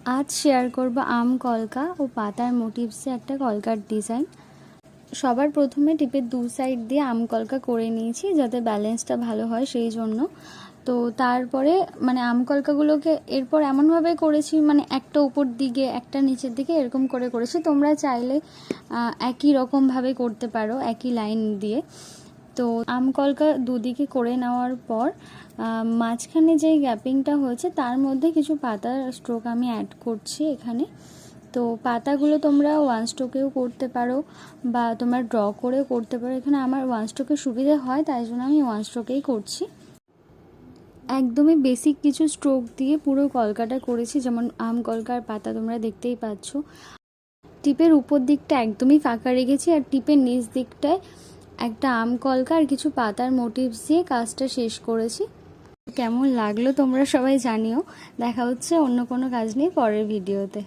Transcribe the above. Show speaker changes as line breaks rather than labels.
आज शेयर करब आम कलका और पातार मोटिव्से एक कलकार डिजाइन। सबार प्रथमे टिपेर दो साइड दिए आम कलका करे निয়েছি যাতে ব্যালেন্সটা ভালো হয় সেই জন্য। তো তারপরে মানে আম কলকাগুলোকে এরপর এমনভাবে করেছি মানে একটা উপর দিকে একটা নিচের দিকে এরকম করে করেছি। তোমরা চাইলে একই রকমভাবে করতে পারো একই লাইন দিয়ে। তো আম কলকা দুদিকে করে নেওয়ার পর মাঝখানে যে গ্যাপিংটা হয়েছে তার মধ্যে কিছু পাতার স্ট্রোক আমি অ্যাড করছি এখানে। তো পাতাগুলো তোমরা ওয়ান স্ট্রোকেও করতে পারো বা তোমরা ড্র করেও করতে পারো। এখানে আমার ওয়ান স্ট্রোকে সুবিধা হয় তাই জন্য আমি ওয়ান স্ট্রোকেই করছি। একদমই বেসিক কিছু স্ট্রোক দিয়ে পুরো কলকাটা করেছি, যেমন আম কলকার পাতা তোমরা দেখতেই পাচ্ছ। টিপের উপর দিকটা একদমই ফাঁকা রেখেছি আর টিপের নিচ দিকটায় একটা আম কলকা আর কিছু পাতার মোটিভস দিয়ে কাজটা শেষ করেছি। কেমন লাগলো তোমরা সবাই জানিও। দেখা হচ্ছে অন্য কোনো কাজ নিয়ে পরের ভিডিওতে।